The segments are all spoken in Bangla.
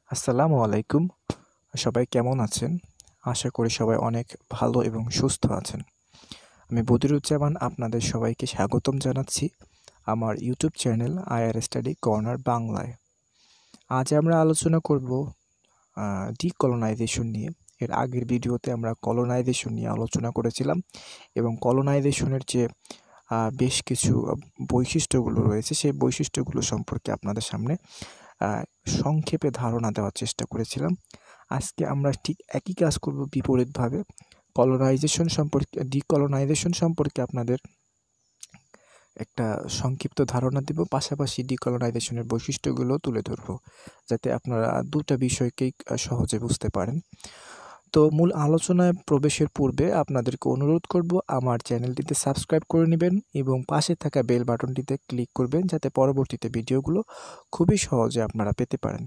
আসসালামু আলাইকুম। সবাই কেমন আছেন? আশা করি সবাই অনেক ভালো এবং সুস্থ আছেন। আমি বদিরুজ্জামান আপনাদের সবাইকে স্বাগতম জানাচ্ছি আমার YouTube channel IR study corner বাংলায়। আজ আমরা আলোচনা করব ডিকলোনাইজেশন নিয়ে। এর আগের ভিডিওতে আমরা কলোনাইজেশন নিয়ে আলোচনা করেছিলাম এবং কলোনাইজেশনের যে বেশ কিছু বৈশিষ্ট্যগুলো রয়েছে সেই বৈশিষ্ট্যগুলো সম্পর্কে আপনাদের সামনে সংক্ষেপে ধারণা দেওয়ার চেষ্টা করেছিলাম। আজকে আমরা ঠিক একই কাজ করব বিপরীতভাবে। ডিকলোনাইজেশন সম্পর্কে আপনাদের একটা সংক্ষিপ্ত ধারণা দিব, পাশাপাশি ডিকলোনাইজেশনের বৈশিষ্ট্যগুলো তুলে ধরব, যাতে আপনারা দুটা বিষয়কেই সহজে বুঝতে পারেন। তো মূল আলোচনায় প্রবেশের পূর্বে আপনাদেরকে অনুরোধ করব আমার চ্যানেলটিতে সাবস্ক্রাইব করে নেবেন এবং পাশে থাকা বেল বাটনটিতে ক্লিক করবেন, যাতে পরবর্তীতে ভিডিওগুলো খুবই সহজে আপনারা পেতে পারেন।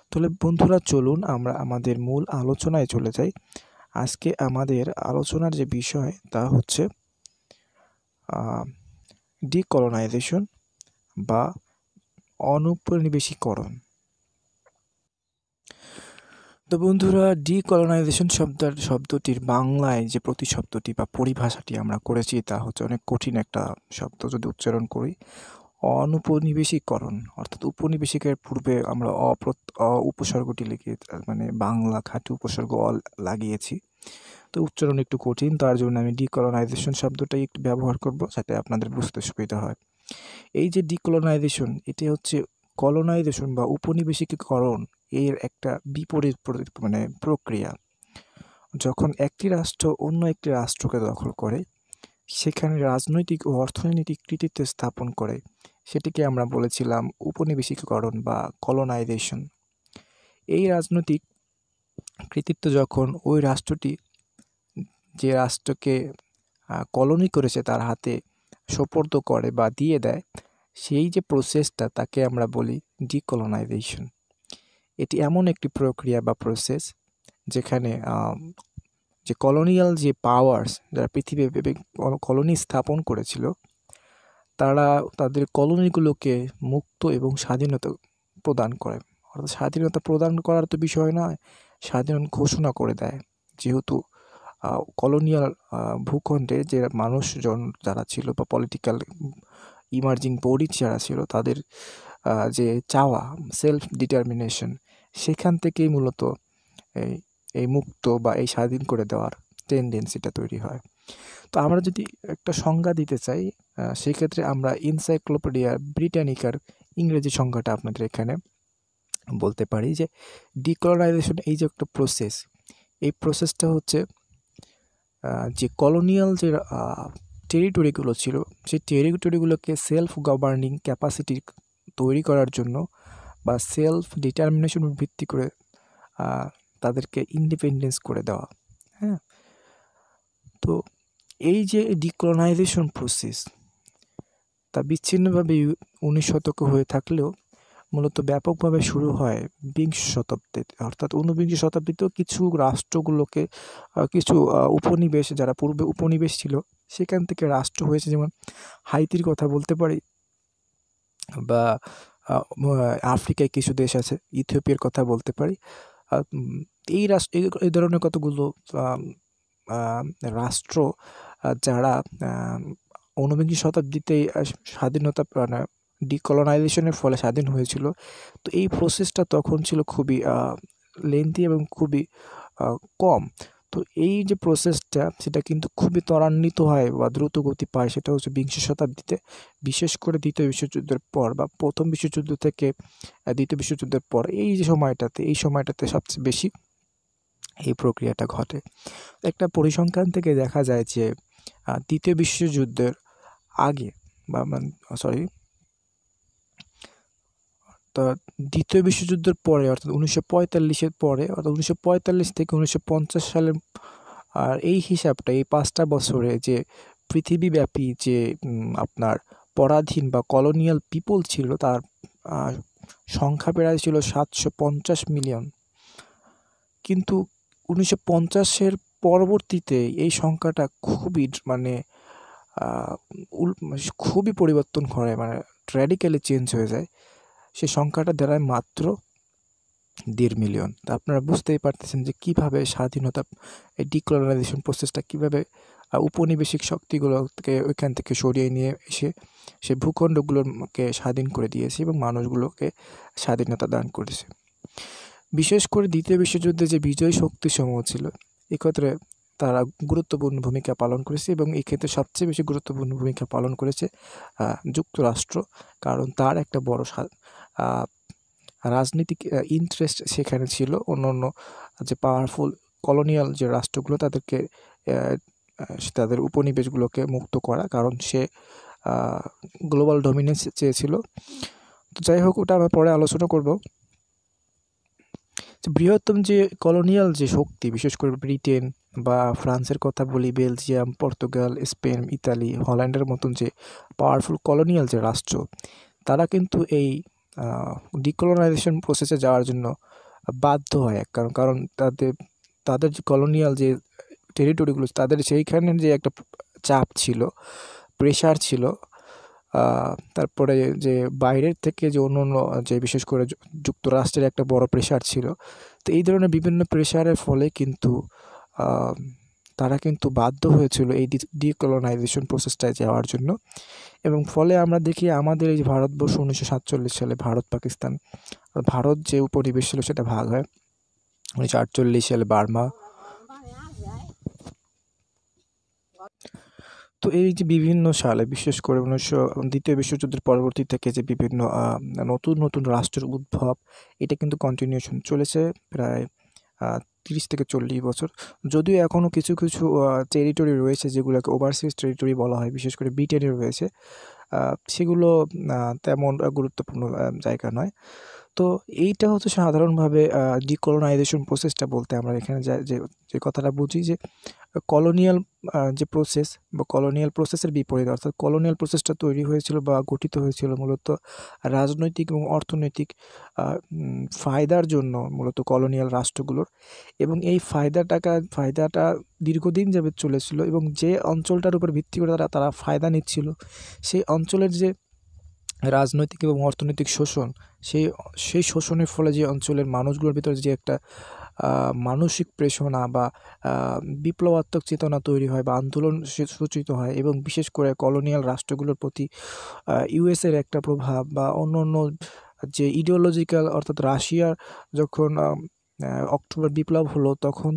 তাহলে বন্ধুরা, চলুন আমরা আমাদের মূল আলোচনায় চলে যাই। আজকে আমাদের আলোচনার যে বিষয় তা হচ্ছে ডিকলোনাইজেশন বা অনুপনিবেশিকরণ। তো বন্ধুরা, ডিকলোনাইজেশন শব্দটির বাংলায় যে প্রতিশব্দটি বা পরিভাষাটি আমরা করেছি তা হচ্ছে অনেক কঠিন একটা শব্দ। যদি উচ্চারণ করি, অনুপনিবেশিকরণ, অর্থাৎ উপনিবেশিকের পূর্বে আমরা উপসর্গটি লিখে, মানে বাংলা খাঁটি উপসর্গ লাগিয়েছি। তো উচ্চারণ একটু কঠিন, তার জন্য আমি ডিকলোনাইজেশন শব্দটাই একটু ব্যবহার করব, যাতে আপনাদের বুঝতে সুবিধা হয়। এই যে ডিকলোনাইজেশন, এটি হচ্ছে কলোনাইজেশন বা উপনিবেশিকীকরণ এর একটা বিপরীত প্রক্রিয়া। যখন একটি রাষ্ট্র অন্য একটি রাষ্ট্রকে দখল করে, সেখানে রাজনৈতিক ও অর্থনৈতিক কৃতিত্ব স্থাপন করে, সেটিকে আমরা বলেছিলাম উপনিবেশিকীকরণ বা কলোনাইজেশন। এই রাজনৈতিক কৃতিত্ব যখন ওই রাষ্ট্রটি যে রাষ্ট্রকে কলোনি করেছে তার হাতে সোপর্দ করে বা দিয়ে দেয়, সেই যে প্রসেসটা তাকে আমরা বলি ডিকলোনাইজেশন। এটি এমন একটি প্রক্রিয়া বা প্রসেস যেখানে যে কলোনিয়াল যে পাওয়ার্স, যারা পৃথিবীব্যাপী কলোনি স্থাপন করেছিল, তারা তাদের কলোনিগুলোকে মুক্ত এবং স্বাধীনতা প্রদান করে। অর্থাৎ স্বাধীনতা প্রদান করার তো বিষয় নয়, স্বাধীন ঘোষণা করে দেয়। যেহেতু কলোনিয়াল ভূখণ্ডে যে মানুষজন যারা ছিল বা পলিটিক্যাল ইমার্জিং বডি যারা ছিল, তাদের যে চাওয়া, সেলফ ডিটারমিনেশন, সেখান থেকেই মূলত এই মুক্ত বা এই স্বাধীন করে দেওয়ার টেন্ডেন্সিটা তৈরি হয়। তো আমরা যদি একটা সংজ্ঞা দিতে চাই, সেক্ষেত্রে আমরা এনসাইক্লোপিডিয়া ব্রিটানিকার ইংরেজি সংজ্ঞাটা আপনাদের এখানে বলতে পারি যে ডিকলোনাইজেশন এই যে একটা প্রসেস, এই প্রসেসটা হচ্ছে যে কলোনিয়াল যে টেরিটরিগুলো ছিল, সেই টেরিটরিগুলোকে সেলফ গভর্নিং ক্যাপাসিটি তৈরি করার জন্য বা সেলফ ডিটারমিনেশন ভিত্তি করে তাদেরকে ইন্ডিপেন্ডেন্স করে দেওয়া। হ্যাঁ, তো এই যে ডিকলোনাইজেশন প্রসেস, তা বিচ্ছিন্নভাবে 19 শতকে হয়ে থাকলেও মূলত ব্যাপকভাবে শুরু হয় বিংশ শতাব্দীতে। অর্থাৎ ঊনবিংশ শতাব্দীতেও কিছু রাষ্ট্রগুলোকে, কিছু উপনিবেশ, যারা পূর্বে উপনিবেশ ছিল, সেখান থেকে রাষ্ট্র হয়েছে। যেমন হাইতির কথা বলতে পারি, বা আফ্রিকায় কিছু দেশ আছে, ইথিওপিয়ার কথা বলতে পারি। এই ধরনের কতগুলো রাষ্ট্র যারা ঊনবিংশ শতাব্দীতেই স্বাধীনতা, ডিকলোনাইজেশনের ফলে স্বাধীন হয়েছিল। তো এই প্রসেসটা তখন ছিল খুবই লেন্থি এবং খুবই কম। তো এই যে প্রসেসটা, সেটা কিন্তু খুবই ত্বরান্বিত হয় বা দ্রুত গতি পায়, সেটা হচ্ছে বিংশ শতাব্দীতে, বিশেষ করে দ্বিতীয় বিশ্বযুদ্ধের পর বা প্রথম বিশ্বযুদ্ধ থেকে দ্বিতীয় বিশ্বযুদ্ধের পর। এই সময়টাতে সবচেয়ে বেশি এই প্রক্রিয়াটা ঘটে। একটা পরিসংখ্যান থেকে দেখা যায় যে দ্বিতীয় বিশ্বযুদ্ধের আগে বা দ্বিতীয় বিশ্বযুদ্ধের পরে, অর্থাৎ 1945-এর পরে, অর্থাৎ 1945 থেকে 1950 সালের, আর এই হিসাবটা এই 5টা বছরে যে পৃথিবীব্যাপী যে আপনার পরাধীন বা কলোনিয়াল পিপল ছিল, তার সংখ্যা প্রায় ছিল 750 মিলিয়ন। কিন্তু 1950-এর পরবর্তীতে এই সংখ্যাটা খুবই পরিবর্তন করে, র্যাডিক্যালি চেঞ্জ হয়ে যায়। সে সংখ্যাটা দাঁড়ায় মাত্র 1.5 মিলিয়ন। তো আপনারা বুঝতেই পারতেছেন যে কীভাবে স্বাধীনতা, এই ডিকলোনাইজেশন প্রসেসটা কীভাবে উপনিবেশিক শক্তিগুলোকে ওইখান থেকে সরিয়ে নিয়ে এসে সে ভূখণ্ডগুলোকে স্বাধীন করে দিয়েছে এবং মানুষগুলোকে স্বাধীনতা দান করেছে। বিশেষ করে দ্বিতীয় বিশ্বযুদ্ধে যে বিজয়ী শক্তিসমূহ ছিল, এক্ষেত্রে তারা গুরুত্বপূর্ণ ভূমিকা পালন করেছে এবং এই ক্ষেত্রে সবচেয়ে বেশি গুরুত্বপূর্ণ ভূমিকা পালন করেছে যুক্তরাষ্ট্র, কারণ তার একটা বড় রাজনৈতিক ইন্টারেস্ট সেখানে ছিল অন্য যে পাওয়ারফুল কলোনিয়াল যে রাষ্ট্রগুলো তাদেরকে তাদের উপনিবেশগুলোকে মুক্ত করা, কারণ সে গ্লোবাল ডমিনেন্স চেয়েছিল। তো যাই হোক, ওটা আমরা পরে আলোচনা করব। বৃহত্তম যে কলোনিয়াল যে শক্তি, বিশেষ করে ব্রিটেন বা ফ্রান্সের কথা বলি, বেলজিয়াম, পর্তুগাল, স্পেন, ইতালি, হল্যান্ডের মতন যে পাওয়ারফুল কলোনিয়াল যে রাষ্ট্র, তারা কিন্তু এই ডিকলোনাইজেশন প্রসেসে যাওয়ার জন্য বাধ্য হয়। কারণ তাদের যে কলোনিয়াল যে টেরিটরিগুলো, তাদের সেইখানে যে একটা চাপ ছিল, প্রেশার ছিল, তারপরে যে বাইরের থেকে যে অন্য যে বিশেষ করে যুক্তরাষ্ট্রের একটা বড় প্রেশার ছিল। তো এই ধরনের বিভিন্ন প্রেশারের ফলে কিন্তু তারা কিন্তু বাধ্য হয়েছিল এই ডিকলোনাইজেশন প্রসেসটায় যাওয়ার জন্য। এবং ফলে আমরা দেখি আমাদের এই ভারতবর্ষ 1947 সালে ভারত যে উপনিবেশ ছিল সেটা ভাগ হয়। 1948 সালে বার্মা। তো এই যে বিভিন্ন সালে, বিশেষ করে দ্বিতীয় বিশ্বযুদ্ধের পরবর্তী থেকে যে বিভিন্ন নতুন রাষ্ট্রের উদ্ভব, এটা কিন্তু কন্টিনিউশন চলেছে প্রায় 30 থেকে 40 বছর। যদিও এখনও কিছু টেরিটরি রয়েছে যেগুলোকে ওভারসিজ টেরিটরি বলা হয়, বিশেষ করে ব্রিটেনে রয়েছে, সেগুলো তেমন গুরুত্বপূর্ণ জায়গা নয়। তো এইটা হচ্ছে সাধারণভাবে ডিকলোনাইজেশন প্রসেসটা বলতে আমরা এখানে যে কথাটা বুঝি, যে কলোনিয়াল যে প্রসেস বা কলোনিয়াল প্রসেসের বিপরীত, অর্থাৎ কলোনিয়াল প্রসেসটা তৈরি হয়েছিল বা গঠিত হয়েছিল মূলত রাজনৈতিক এবং অর্থনৈতিক ফায়দার জন্য, মূলত কলোনিয়াল রাষ্ট্রগুলোর। এবং এই ফায়দাটা দীর্ঘদিন যাবৎ চলেছিল এবং যে অঞ্চলটার উপর ভিত্তি করে তারা ফায়দা নিচ্ছিল, সেই অঞ্চলের যে রাজনৈতিক এবং অর্থনৈতিক শোষণ, সেই শোষণের ফলে যে অঞ্চলের মানুষগুলোর ভিতরে যে একটা মানসিক প্রেষণা বা বিপ্লবাত্মক চেতনা তৈরি হয় বা আন্দোলন সূচিত হয়, এবং বিশেষ করে কলোনিয়াল রাষ্ট্রগুলোর প্রতি ইউএসের একটা প্রভাব বা অন্য যে ইডিওলজিক্যাল, অর্থাৎ রাশিয়ার যখন অক্টোবর বিপ্লব হলো, তখন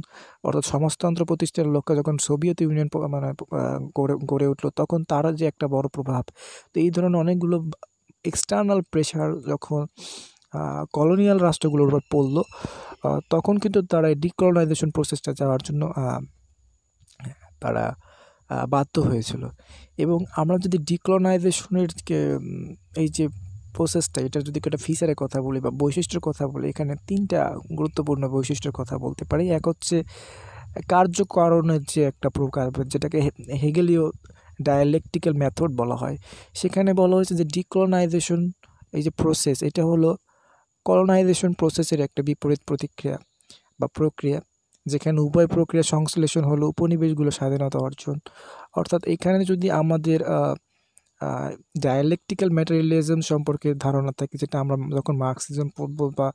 অর্থাৎ সমাজতন্ত্র প্রতিষ্ঠার লক্ষ্যে যখন সোভিয়েত ইউনিয়ন গড়ে উঠলো, তখন তার যে একটা বড় প্রভাব। তো এই ধরনের অনেকগুলো এক্সটার্নাল প্রেশার যখন কলোনিয়াল রাষ্ট্রগুলোর উপর পড়লো, তখন কিন্তু তারা এই ডিকলোনাইজেশন প্রসেসটা যাওয়ার জন্য তারা বাধ্য হয়েছিল। এবং আমরা যদি ডিকলোনাইজেশনের এই যে প্রসেসটা, এটা যদি একটা ফিচারের কথা বলি বা বৈশিষ্ট্যের কথা বলি, এখানে 3টা গুরুত্বপূর্ণ বৈশিষ্ট্যের কথা বলতে পারি। এক হচ্ছে কার্যকারণের যে একটা প্রকার, যেটাকে হেগেলীয় ডায়ালেকটিক্যাল মেথড বলা হয়। সেখানে বলা হয়েছে যে ডিকলোনাইজেশন এই যে প্রসেস, এটা হলো কলোনাইজেশন প্রসেসের একটা বিপরীত প্রতিক্রিয়া বা প্রক্রিয়া, যেখানে উভয় প্রক্রিয়া সংশ্লেষণ হলো উপনিবেশগুলো স্বাধীনতা অর্জন। অর্থাৎ এখানে যদি আমাদের ডায়ালেকটিক্যাল ম্যাটেরিয়ালিজম সম্পর্কে ধারণা থাকে, যেটা আমরা যখন মার্কসিজম পড়ব বা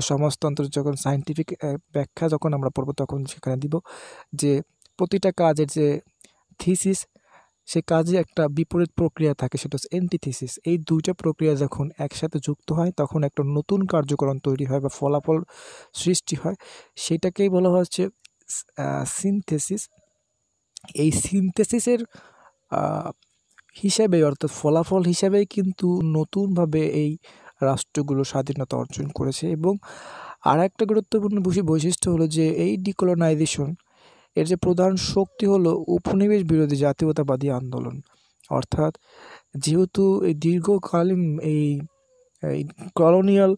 সমাজতন্ত্রের যখন সায়েন্টিফিক ব্যাখ্যা যখন আমরা পড়ব, তখন সেখানে দিব যে প্রতিটা কাজের যে থিসিস, সে কাজে একটা বিপরীত প্রক্রিয়া থাকে, সেটা হচ্ছে অ্যান্টিথিসিস। এই দুইটা প্রক্রিয়া যখন একসাথে যুক্ত হয়, তখন একটা নতুন কার্যকরণ তৈরি হয় বা ফলাফল সৃষ্টি হয়, সেটাকেই বলা হচ্ছে সিনথেসিস। এই সিনথেসিসের হিসাবে, অর্থাৎ ফলাফল হিসাবেই কিন্তু নতুনভাবে এই রাষ্ট্রগুলো স্বাধীনতা অর্জন করেছে। এবং আর একটা গুরুত্বপূর্ণ বৈশিষ্ট্য হলো যে এই ডিকলোনাইজেশন এর যে প্রধান শক্তি হলো উপনিবেশ বিরোধী জাতীয়তাবাদী আন্দোলন। অর্থাৎ যেহেতু এই দীর্ঘকালীন এই কলোনিয়াল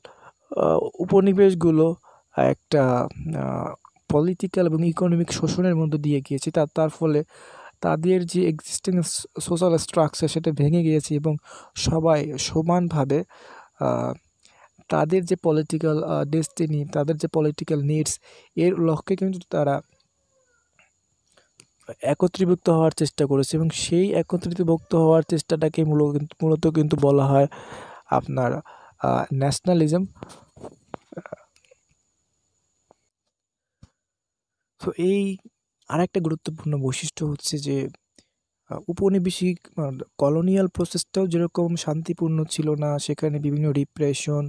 উপনিবেশগুলো একটা পলিটিক্যাল এবং ইকোনমিক শোষণের মধ্যে দিয়ে গিয়েছে, তার ফলে তাদের যে এক্সিস্টিং সোশ্যাল স্ট্রাকচার সেটা ভেঙে গিয়েছে এবং সবাই সমানভাবে তাদের যে পলিটিক্যাল ডেস্টিনি, তাদের যে পলিটিক্যাল নিডস, এর লক্ষ্যে কিন্তু তারা একত্রীভূত হওয়ার চেষ্টা করেছে। এবং সেই একত্রিতভুক্ত হওয়ার চেষ্টাটাকে মূলত কিন্তু বলা হয় আপনার ন্যাশনালিজম। তো এই আরেকটা গুরুত্বপূর্ণ বৈশিষ্ট্য হচ্ছে যে উপনিবেশিক কলোনিয়াল প্রসেসটাও যেরকম শান্তিপূর্ণ ছিল না, সেখানে বিভিন্ন রিপ্রেশন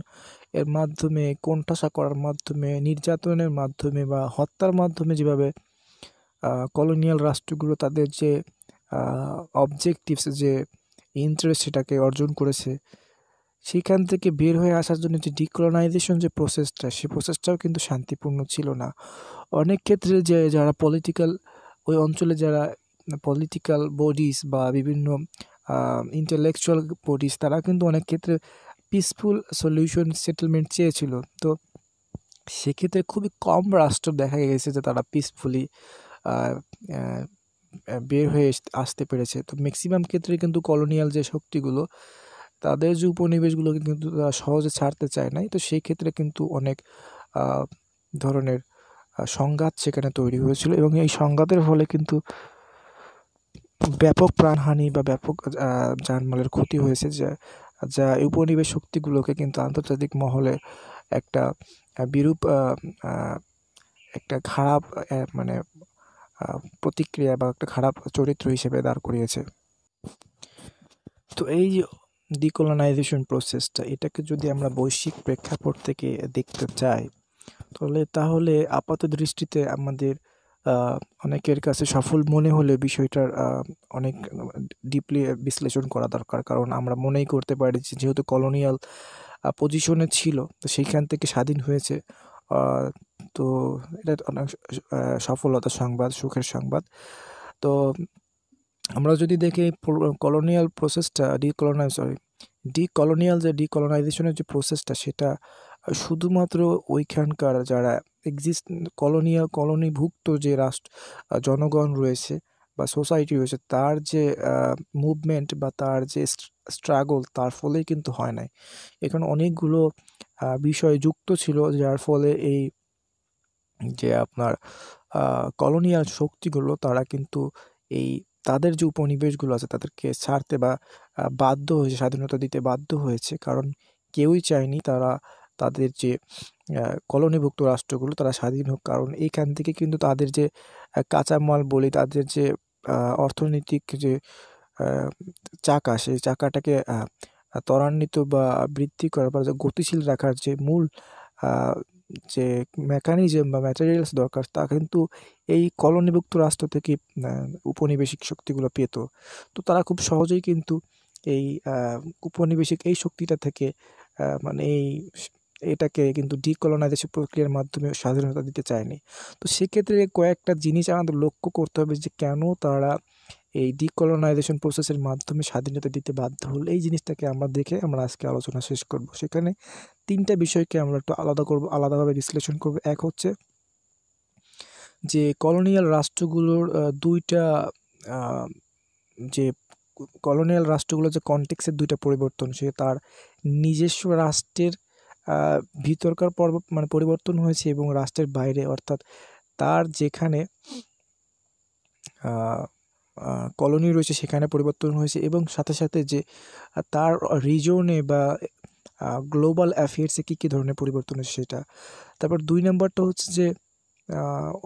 এর মাধ্যমে, কোণঠাসা করার মাধ্যমে, নির্যাতনের মাধ্যমে বা হত্যার মাধ্যমে যেভাবে কলোনিয়াল রাষ্ট্রগুলো তাদের যে অবজেক্টিভস, যে ইন্টারেস্ট, সেটাকে অর্জন করেছে, সেখান থেকে বের হয়ে আসার জন্য যে ডিকলোনাইজেশন যে প্রসেসটা, সে প্রসেসটাও কিন্তু শান্তিপূর্ণ ছিল না। অনেক ক্ষেত্রে যে যারা পলিটিক্যাল, ওই অঞ্চলে যারা পলিটিক্যাল বডিজ বা বিভিন্ন ইন্টেলেকচুয়াল বডিজ, তারা কিন্তু অনেক ক্ষেত্রে পিসফুল সলিউশন সেটেলমেন্ট চেয়েছিল। তো সেক্ষেত্রে খুবই কম রাষ্ট্র দেখা গেছে যে তারা পিসফুলি বের হয়ে আসতে পেরেছে। তো ম্যাক্সিমাম ক্ষেত্রে কিন্তু কলোনিয়াল যে শক্তিগুলো, তাদের যে উপনিবেশগুলোকে কিন্তু তারা সহজে ছাড়তে চায় নাই। তো সেই ক্ষেত্রে কিন্তু অনেক ধরনের সংঘাত সেখানে তৈরি হয়েছিল, এবং এই সংঘাতের ফলে কিন্তু ব্যাপক প্রাণহানি বা ব্যাপক জানমালের ক্ষতি হয়েছে, যা যা উপনিবেশ শক্তিগুলোকে কিন্তু আন্তর্জাতিক মহলে একটা বিরূপ একটা খারাপ মানে প্রতিক্রিয়া বা একটা খারাপ চরিত্র হিসেবে দাঁড় করিয়েছে। তো এই যে ডিকলোনাইজেশন প্রসেসটা, এটাকে যদি আমরা বৈশ্বিক প্রেক্ষাপট থেকে দেখতে চাই, তাহলে আপাত দৃষ্টিতে আমাদের অনেকের কাছে সফল মনে হলে বিষয়টার অনেক ডিপলি বিশ্লেষণ করা দরকার। কারণ আমরা মনেই করতে পারি যে যেহেতু কলোনিয়াল পজিশনে ছিল, তো সেইখান থেকে স্বাধীন হয়েছে, তো এটা অনেক সফলতার সংবাদ, সুখের সংবাদ। তো আমরা যদি দেখি কলোনিয়াল প্রসেসটা, ডিকলোনাইজেশনের যে প্রসেসটা, সেটা শুধুমাত্র ওইখানকার যারা কলোনিভুক্ত যে জনগণ রয়েছে বা সোসাইটি রয়েছে, তার যে মুভমেন্ট বা তার যে স্ট্রাগল, তার ফলেই কিন্তু হয় নাই। এখানে অনেকগুলো বিষয় যুক্ত ছিল, যার ফলে এই যে আপনার কলোনিয়াল শক্তিগুলো, তারা কিন্তু এই তাদের যে উপনিবেশগুলো আছে তাদেরকে ছাড়তে বা বাধ্য হয়েছে, স্বাধীনতা দিতে বাধ্য হয়েছে। কারণ কেউই চায়নি তারা তাদের যে কলোনিভুক্ত রাষ্ট্রগুলো তারা স্বাধীন হোক। কারণ এইখান থেকে কিন্তু তাদের যে কাঁচামাল বলি, তাদের যে অর্থনৈতিক যে চাকা, সেই চাকাটাকে ত্বরান্বিত বা বৃদ্ধি করার বা গতিশীল রাখার যে মূল যে মেকানিজম বা ম্যাটেরিয়ালস দরকার, তা কিন্তু এই কলোনিভুক্ত রাষ্ট্র থেকে উপনিবেশিক শক্তিগুলো পেত। তো তারা খুব সহজেই কিন্তু এই উপনিবেশিক এই শক্তিটা থেকে মানে এটাকে কিন্তু ডিকলোনাইজেশন প্রক্রিয়ার মাধ্যমে স্বাধীনতা দিতে চায়নি। তো সেক্ষেত্রে কয়েকটা জিনিস আমাদের লক্ষ্য করতে হবে যে কেন তারা এই ডিকলোনাইজেশন প্রসেসের মাধ্যমে স্বাধীনতা দিতে বাধ্য হলো। এই জিনিসটাকে আমরা দেখে আমরা আজকে আলোচনা শেষ করব। সেখানে 3টা বিষয়কে আমরা একটু আলাদাভাবে বিশ্লেষণ করব। এক হচ্ছে যে কলোনিয়াল রাষ্ট্রগুলোর 2টা যে কলোনিয়াল রাষ্ট্রগুলোর যে কনটেক্সের 2টা পরিবর্তন, সে তার নিজস্ব রাষ্ট্রের ভিতরকার মানে পরিবর্তন হয়েছে, এবং রাষ্ট্রের বাইরে, অর্থাৎ তার যেখানে কলোনি রয়েছে সেখানে পরিবর্তন হয়েছে, এবং সাথে সাথে যে তার রিজনে বা গ্লোবাল অ্যাফেয়ার্সে কী কী ধরনের পরিবর্তন হয়েছে সেটা। তারপর 2 নম্বরটা হচ্ছে যে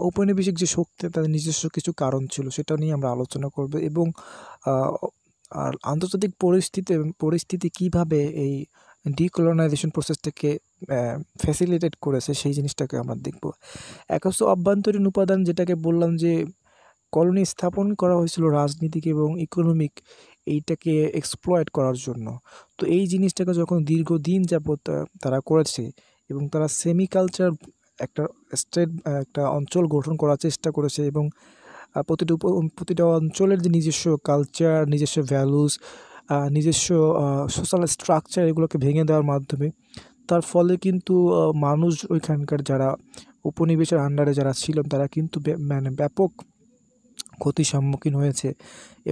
ঔপনিবেশিক যে শক্তি, তাদের নিজস্ব কিছু কারণ ছিল, সেটা নিয়ে আমরা আলোচনা করব। এবং আর আন্তর্জাতিক পরিস্থিতি কীভাবে এই ডিকলোনাইজেশন প্রসেসটাকে ফ্যাসিলিটেট করেছে, সেই জিনিসটাকে আমরা দেখব। এক হচ্ছে অভ্যন্তরীণ উপাদান, যেটাকে বললাম যে কলোনি স্থাপন করা হয়েছিল রাজনীতিক এবং ইকোনমিক এইটাকে এক্সপ্লয়েট করার জন্য। তো এই জিনিসটাকে যখন দীর্ঘদিন যাবৎ তারা করেছে, এবং তারা সেমি কালচার একটা একটা অঞ্চল গঠন করার চেষ্টা করেছে, এবং প্রতিটা অঞ্চলের যে নিজস্ব কালচার, নিজস্ব ভ্যালুস, নিজস্ব সোশ্যাল স্ট্রাকচার, এগুলোকে ভেঙে দেওয়ার মাধ্যমে, তার ফলে কিন্তু মানুষ, ওইখানকার যারা উপনিবেশের আন্ডারে যারা ছিলেন, তারা কিন্তু মানে ব্যাপক ক্ষতির সম্মুখীন হয়েছে।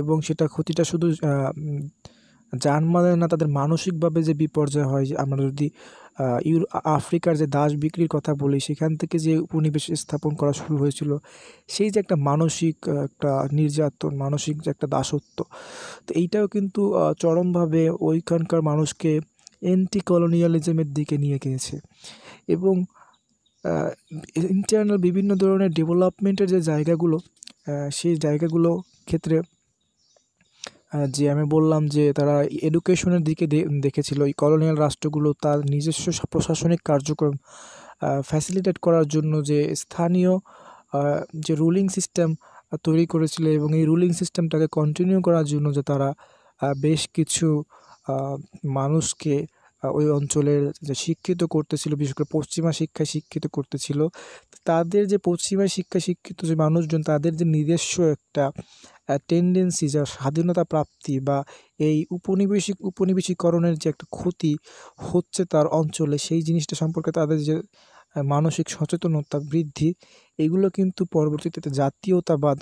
এবং সেটা ক্ষতিটা শুধু জানমালের না, তাদের মানসিকভাবে যে বিপর্যয় হয়, যে আমরা যদি আফ্রিকার যে দাস বিক্রির কথা বলি, সেখান থেকে যে উপনিবেশ স্থাপন করা শুরু হয়েছিল, সেই যে একটা মানসিক একটা নির্যাতন, মানসিক যে একটা দাসত্ব, তো এইটাও কিন্তু চরমভাবে ওইখানকার মানুষকে অ্যান্টি কলোনিয়ালিজমের দিকে নিয়ে গিয়েছে। এবং ইন্টারনাল বিভিন্ন ধরনের ডেভেলপমেন্টের যে জায়গাগুলো, সেই জায়গাগুলো ক্ষেত্রে যে আমি বললাম যে তারা এডুকেশনের দিকে দেখেছিল। এই কলোনিয়াল রাষ্ট্রগুলো তার নিজস্ব প্রশাসনিক কার্যক্রম ফ্যাসিলিটেট করার জন্য যে স্থানীয় যে রুলিং সিস্টেম তৈরি করেছিল, এবং এই রুলিং সিস্টেমটাকে কন্টিনিউ করার জন্য যে তারা বেশ কিছু মানুষকে ওই অঞ্চলের যে শিক্ষিত করতেছিল, বিশেষ করে পশ্চিমা শিক্ষায় শিক্ষিত করতেছিল। তাদের যে পশ্চিমা শিক্ষায় শিক্ষিত যে মানুষজন, তাদের যে নিজস্ব একটা টেন্ডেন্সি, যা স্বাধীনতা প্রাপ্তি বা এই উপনিবেশিকরণের যে একটা ক্ষতি হচ্ছে তার অঞ্চলে, সেই জিনিসটা সম্পর্কে তাদের যে মানসিক সচেতনতা বৃদ্ধি, এগুলো কিন্তু পরবর্তীতে জাতীয়তাবাদ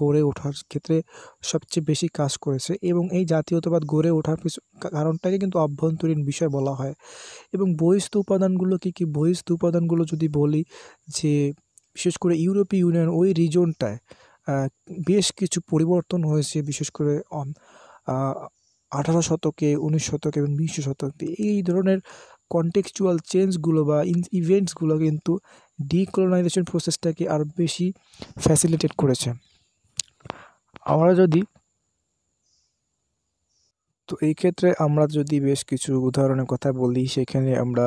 গড়ে ওঠার ক্ষেত্রে সবচেয়ে বেশি কাজ করেছে। এবং এই জাতীয়তাবাদ গড়ে ওঠার কারণটাকে কিন্তু অভ্যন্তরীণ বিষয় বলা হয়। এবং বহিস্থ উপাদানগুলো কী কী? বহিস্থ উপাদানগুলো যদি বলি, যে বিশেষ করে ইউরোপীয় ইউনিয়ন ওই রিজনটায় বেশ কিছু পরিবর্তন হয়েছে, বিশেষ করে 18 শতকে, 19 শতকে এবং 20 শতকে। এই ধরনের কনটেক্সচুয়াল চেঞ্জগুলো বা ইভেন্টসগুলো কিন্তু ডিকলোনাইজেশন প্রসেসটাকে আরও বেশি ফ্যাসিলিটেট করেছে। আমরা যদি তো এই ক্ষেত্রে আমরা যদি বেশ কিছু উদাহরণের কথা বলি, সেখানে আমরা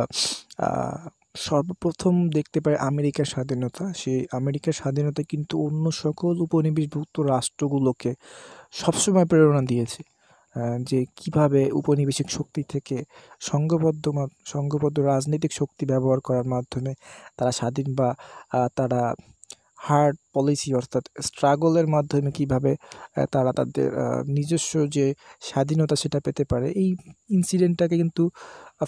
সর্বপ্রথম দেখতে পাই আমেরিকার স্বাধীনতা। সেই আমেরিকার স্বাধীনতা কিন্তু অন্য সকল উপনিবেশভুক্ত রাষ্ট্রগুলোকে সবসময় প্রেরণা দিয়েছে, যে কিভাবে উপনিবেশিক শক্তি থেকে সংঘবদ্ধ রাজনৈতিক শক্তি ব্যবহার করার মাধ্যমে তারা স্বাধীন বা তারা হার্ড পলিসি অর্থাৎ স্ট্রাগলের মাধ্যমে কিভাবে তারা তাদের নিজস্ব যে স্বাধীনতা সেটা পেতে পারে। এই ইনসিডেন্টটাকে কিন্তু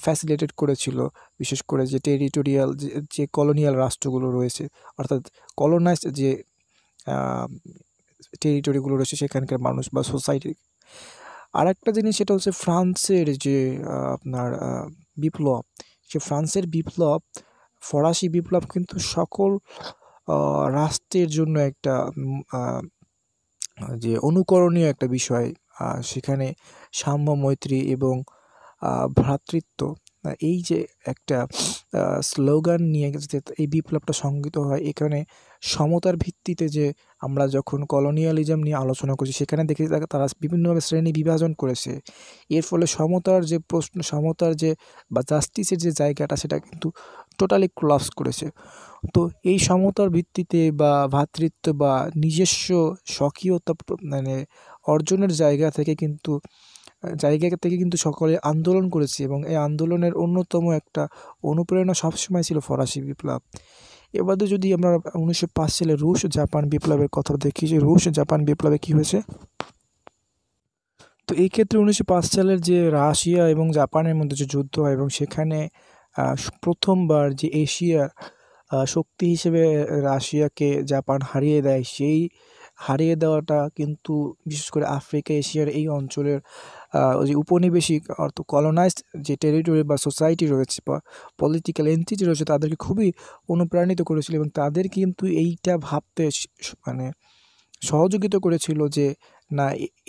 ফ্যাসিলিটেট করেছিল বিশেষ করে যে টেরিটোরিয়াল যে কলোনিয়াল রাষ্ট্রগুলো রয়েছে, অর্থাৎ কলোনাইজড যে টেরিটরিগুলো রয়েছে সেখানকার মানুষ বা সোসাইটি। আর একটা জিনিস, সেটা হচ্ছে ফ্রান্সের যে আপনার বিপ্লব। সে ফ্রান্সের বিপ্লব, ফরাসি বিপ্লব কিন্তু সকল রাষ্ট্রের জন্য একটা যে অনুকরণীয় একটা বিষয়। সেখানে সাম্য, মৈত্রী এবং ভ্রাতৃত্ব, এই যে একটা স্লোগান নিয়ে যে এই বিপ্লবটা সংগঠিত হয়, এখানে সমতার ভিত্তিতে যে আমরা যখন কলোনিয়ালিজম নিয়ে আলোচনা করছি, সেখানে দেখি তারা বিভিন্নভাবে শ্রেণী বিভাজন করেছে। এর ফলে সমতার যে প্রশ্ন, সমতার যে বা জাস্টিসের যে জায়গাটা, সেটা কিন্তু টোটালি কোলাপস করেছে। তো এই সমতার ভিত্তিতে বা ভ্রাতৃত্ব বা নিজস্ব স্বকীয়তা মানে অর্জনের জায়গা থেকে কিন্তু সকলে আন্দোলন করেছে, এবং এই আন্দোলনের অন্যতম একটা অনুপ্রেরণা সবসময় ছিল ফরাসি বিপ্লব। এবারে যদি আমরা 1905 সালে রুশ জাপান বিপ্লবের কথা দেখি, যে রুশ জাপান বিপ্লবে কী হয়েছে। তো এই ক্ষেত্রে 1905 সালের যে রাশিয়া এবং জাপানের মধ্যে যে যুদ্ধ হয়, এবং সেখানে প্রথমবার যে এশিয়ার শক্তি হিসেবে রাশিয়াকে জাপান হারিয়ে দেয়, সেই হারিয়ে দেওয়াটা কিন্তু বিশেষ করে আফ্রিকা, এশিয়ার এই অঞ্চলের যে উপনিবেশিক অর্থাৎ কলোনাইজড যে টেরিটরি বা সোসাইটি রয়েছে বা পলিটিক্যাল এন্টিটি রয়েছে, তাদেরকে খুবই অনুপ্রাণিত করেছিল, এবং তাদের কিন্তু এইটা ভাবতে মানে সহযোগিতা করেছিল যে না,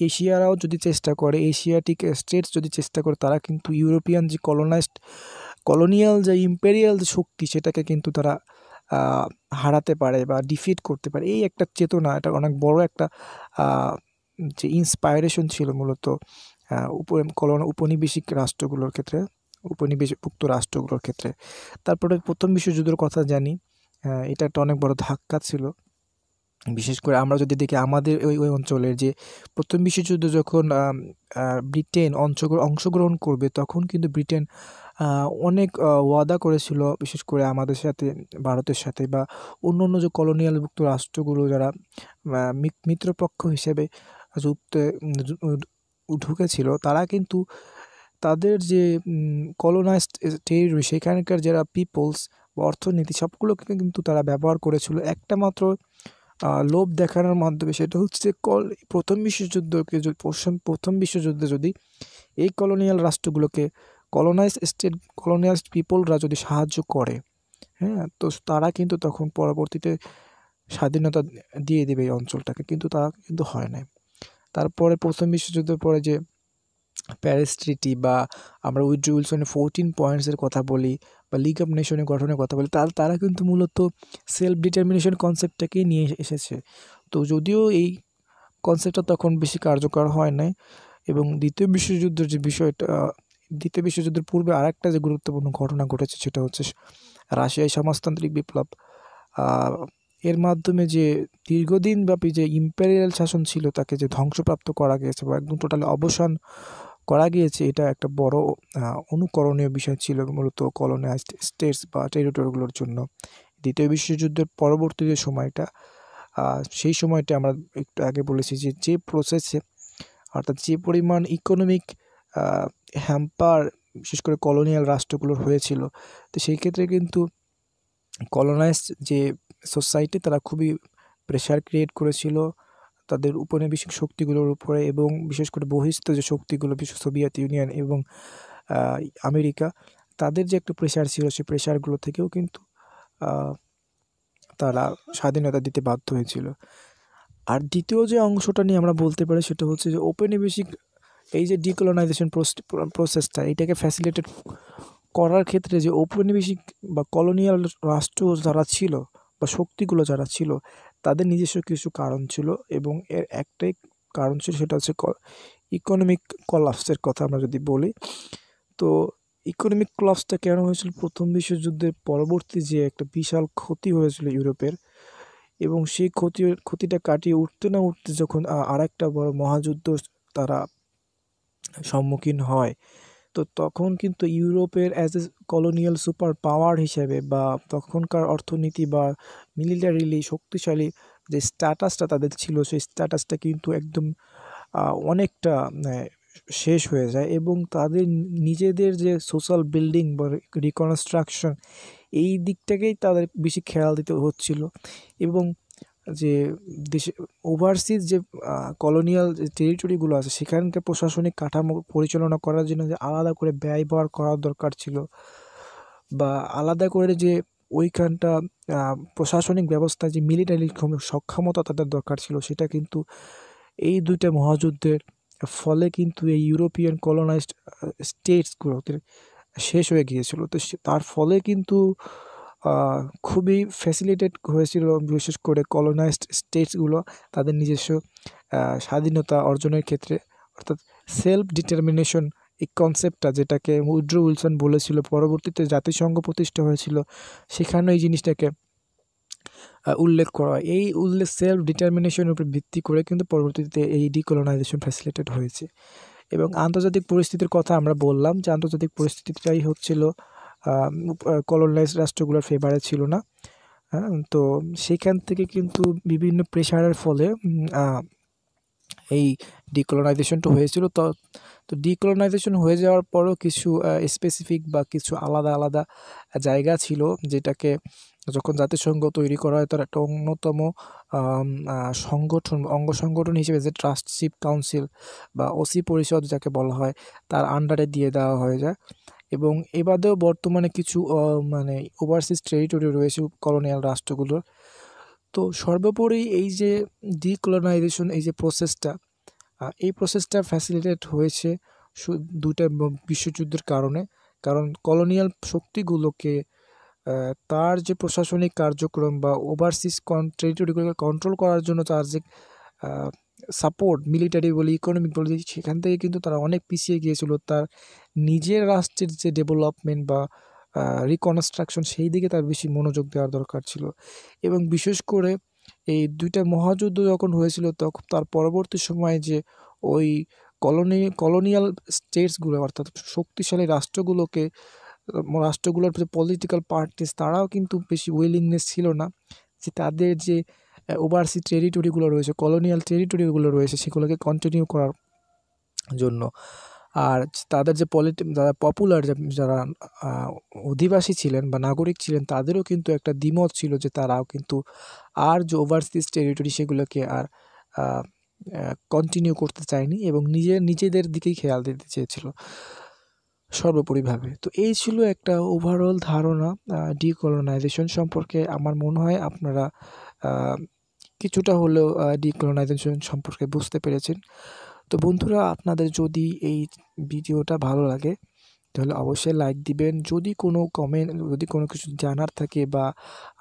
এশিয়ারাও যদি চেষ্টা করে, এশিয়াটিক স্টেটস যদি চেষ্টা করে, তারা কিন্তু ইউরোপিয়ান যে কলোনিয়াল যে ইম্পেরিয়াল যে শক্তি, সেটাকে কিন্তু তারা হারাতে পারে বা ডিফিট করতে পারে। এই একটা চেতনা, এটা অনেক বড় একটা যে ইন্সপায়ারেশন ছিল মূলত উপনিবেশিক রাষ্ট্রগুলোর ক্ষেত্রে, উপনিবেশভুক্ত রাষ্ট্রগুলোর ক্ষেত্রে। তারপরে প্রথম বিশ্বযুদ্ধের কথা জানি, এটা একটা অনেক বড় ধাক্কা ছিল। বিশেষ করে আমরা যদি দেখি আমাদের ওই অঞ্চলের যে প্রথম বিশ্বযুদ্ধ যখন ব্রিটেন অংশগ্রহণ করবে, তখন কিন্তু ব্রিটেন অনেক ওয়াদা করেছিল, বিশেষ করে আমাদের সাথে, ভারতের সাথে বা অন্য যে কলোনিয়ালভুক্ত রাষ্ট্রগুলো যারা মিত্রপক্ষ হিসেবে ঢুকেছিল, তারা কিন্তু তাদের যে কলোনাইজড টেরিটরি, সেখানকার যারা পিপলস বা অর্থনীতি, সবগুলোকে কিন্তু তারা ব্যবহার করেছিল একটা মাত্র লোভ দেখানোর মাধ্যমে। সেটা হচ্ছে প্রথম বিশ্বযুদ্ধে যদি এই কলোনিয়াল রাষ্ট্রগুলোকে কলোনাইজড পিপলরা যদি সাহায্য করে, হ্যাঁ, তো তারা কিন্তু তখন পরবর্তীতে স্বাধীনতা দিয়ে দেবে এই অঞ্চলটাকে, কিন্তু তা কিন্তু হয় নাই। তারপরে প্রথম বিশ্বযুদ্ধের পরে যে প্যারিস ট্রিটি বা আমরা উইড্রো উইলসনের 14 পয়েন্টসের কথা বলি বা লিগ অফ নেশনের গঠনের কথা বলি, তারা কিন্তু মূলত সেলফ ডিটারমিনেশন কনসেপ্টটাকেই নিয়ে এসেছে। তো যদিও এই কনসেপ্টটা তখন বেশি কার্যকর হয় নাই, এবং দ্বিতীয় বিশ্বযুদ্ধের যে বিষয়টা, দ্বিতীয় বিশ্বযুদ্ধের পূর্বে আরেকটা যে গুরুত্বপূর্ণ ঘটনা ঘটেছে সেটা হচ্ছে রাশিয়ায় সমাজতান্ত্রিক বিপ্লব। এর মাধ্যমে যে দীর্ঘদিনব্যাপী যে ইম্পেরিয়াল শাসন ছিল তাকে যে ধ্বংসপ্রাপ্ত করা গিয়েছে বা একদম টোটালি অবসান করা গিয়েছে, এটা একটা বড় অনুকরণীয় বিষয় ছিল মূলত কলোনাইজড স্টেটস বা টেরিটরিগুলোর জন্য। দ্বিতীয় বিশ্বযুদ্ধের পরবর্তী যে সময়টা, সেই সময়টা আমরা একটু আগে বলেছি যে প্রসেসে, অর্থাৎ যে পরিমাণ ইকোনমিক হ্যাম্পার বিশেষ করে কলোনিয়াল রাষ্ট্রগুলোর হয়েছিল, তো সেই ক্ষেত্রে কিন্তু কলোনাইজড যে সোসাইটি তারা খুবই প্রেশার ক্রিয়েট করেছিল তাদের উপনিবেশিক শক্তিগুলোর উপরে, এবং বিশেষ করে বহিস্থ যে শক্তিগুলো, বিশেষ সোভিয়েত ইউনিয়ন এবং আমেরিকা, তাদের যে একটা প্রেশার ছিল, সেই প্রেশারগুলো থেকেও কিন্তু তারা স্বাধীনতা দিতে বাধ্য হয়েছিল। আর দ্বিতীয় যে অংশটা নিয়ে আমরা বলতে পারি সেটা হচ্ছে যে ঔপনিবেশিক এই যে ডিকলোনাইজেশন প্রসেসটা, এটাকে ফ্যাসিলিটেট করার ক্ষেত্রে যে ঔপনিবেশিক বা কলোনিয়াল রাষ্ট্র যারা ছিল বা শক্তিগুলো যারা ছিল, তাদের নিজস্ব কিছু কারণ ছিল, এবং এর একটাই কারণ ছিল, সেটা হচ্ছে ইকোনমিক কলাপসের কথা আমরা যদি বলি। তো ইকোনমিক কলাপসটা কেন হয়েছিল? প্রথম বিশ্বযুদ্ধের পরবর্তী যে একটা বিশাল ক্ষতি হয়েছিল ইউরোপের, এবং সেই ক্ষতিটা কাটিয়ে উঠতে না উঠতে যখন আরেকটা বড় মহাযুদ্ধ তারা সম্মুখীন হয়, তো তখন কিন্তু ইউরোপের as a colonial super power হিসেবে বা তখনকার অর্থনীতি বা মিলিটারিলি শক্তিশালী যে স্ট্যাটাসটা তাদের ছিল, সেই স্ট্যাটাসটা কিন্তু একদম অনেকটা শেষ হয়ে যায়, এবং তাদের নিজেদের যে সোশ্যাল বিল্ডিং বা রিকনস্ট্রাকশন, এই দিকটাকেই তাদের বেশি খেয়াল দিতে হচ্ছিল। এবং যে দেশে ওভারসিজ যে কলোনিয়াল যে টেরিটরিগুলো আছে, সেখানকার প্রশাসনিক কাঠামো পরিচালনা করার জন্য যে আলাদা করে ব্যয়ভার করার দরকার ছিল, বা আলাদা করে যে ওইখানটা প্রশাসনিক ব্যবস্থা যে মিলিটারি সক্ষমতা তাদের দরকার ছিল, সেটা কিন্তু এই দুইটা মহাযুদ্ধের ফলে কিন্তু এই ইউরোপিয়ান কলোনাইজড স্টেটসগুলোতে শেষ হয়ে গিয়েছিল। তো তার ফলে কিন্তু খুবই ফ্যাসিলিটেট হয়েছিল বিশেষ করে কলোনাইজড স্টেটসগুলো তাদের নিজস্ব স্বাধীনতা অর্জনের ক্ষেত্রে, অর্থাৎ সেলফ ডিটারমিনেশন এই কনসেপ্টটা, যেটাকে উইড্রো উইলসন বলেছিল, পরবর্তীতে জাতিসংঘ প্রতিষ্ঠা হয়েছিল, সেখানে এই জিনিসটাকে উল্লেখ করা হয়। এই সেলফ ডিটারমিনেশনের উপর ভিত্তি করে কিন্তু পরবর্তীতে এই ডিকলোনাইজেশন ফ্যাসিলিটেট হয়েছে। এবং আন্তর্জাতিক পরিস্থিতির কথা আমরা বললাম যে আন্তর্জাতিক পরিস্থিতিটাই হচ্ছিল কলোনাইজড রাষ্ট্রগুলোর ফেভারে ছিল না। হ্যাঁ, তো সেখান থেকে কিন্তু বিভিন্ন প্রেশারের ফলে এই ডিকলোনাইজেশনটা হয়েছিল। তো ডিকলোনাইজেশন হয়ে যাওয়ার পরও কিছু স্পেসিফিক বা কিছু আলাদা আলাদা জায়গা ছিল, যেটাকে যখন জাতিসংঘ তৈরি করা হয় তার একটা অন্যতম অঙ্গ সংগঠন হিসেবে যে ট্রাস্টশিপ কাউন্সিল বা ওসি পরিষদ যাকে বলা হয়, তার আন্ডারে দিয়ে দেওয়া হয়ে যায়। এবং এ বাদেও বর্তমানে কিছু মানে ওভারসিজ টেরিটরি রয়েছে কলোনিয়াল রাষ্ট্রগুলোর। তো সর্বোপরি এই যে ডিকলোনাইজেশন এই যে প্রসেসটা, এই প্রসেসটা ফ্যাসিলিটেট হয়েছে দুইটা বিশ্বযুদ্ধের কারণে। কারণ কলোনিয়াল শক্তিগুলোকে তার যে প্রশাসনিক কার্যক্রম বা ওভারসিজ টেরিটরিগুলোকে কন্ট্রোল করার জন্য তার যে সাপোর্ট, মিলিটারি বলি, ইকোনমিক বলি, সেখান থেকে কিন্তু তারা অনেক পিছিয়ে গিয়েছিল। তার নিজের রাষ্ট্রের যে ডেভেলপমেন্ট বা রিকনস্ট্রাকশন, সেই দিকে তার বেশি মনোযোগ দেওয়ার দরকার ছিল। এবং বিশেষ করে এই দুইটা মহাযুদ্ধ যখন হয়েছিল, তখন তার পরবর্তী সময়ে যে ওই কলোনিয়াল স্টেটসগুলো, অর্থাৎ শক্তিশালী রাষ্ট্রগুলোর যে পলিটিক্যাল পার্টিস, তারাও কিন্তু বেশি উইলিংনেস ছিল না যে তাদের যে ওভারসিজ টেরিটরিগুলো রয়েছে, কলোনিয়াল টেরিটরিগুলো রয়েছে, সেগুলোকে কন্টিনিউ করার জন্য। আর তাদের যে যারা পপুলার যারা অধিবাসী ছিলেন বা নাগরিক ছিলেন, তাদেরও কিন্তু একটা দ্বিমত ছিল যে তারাও কিন্তু আর যে ওভারসিজ টেরিটরি সেগুলোকে আর কন্টিনিউ করতে চায়নি, এবং নিজেদের দিকেই খেয়াল দিতে চেয়েছিল সর্বোপরিভাবে। তো এই ছিল একটা ওভারঅল ধারণা ডিকলোনাইজেশন সম্পর্কে। আমার মনে হয় আপনারা কিছুটা হলেও ডিকলোনাইজেশন সম্পর্কে বুঝতে পেরেছেন। তো বন্ধুরা, আপনাদের যদি এই ভিডিওটা ভালো লাগে তাহলে অবশ্যই লাইক দিবেন। যদি কোনো কমেন্ট, যদি কোনো কিছু জানার থাকে বা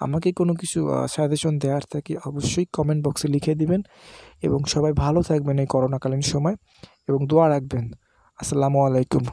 আমাকে কোনো কিছু সাজেশন দেওয়ার থাকে, অবশ্যই কমেন্ট বক্সে লিখে দিবেন। এবং সবাই ভালো থাকবেন এই করোনাকালীন সময়, এবং দোয়া রাখবেন। আসসালামু আলাইকুম।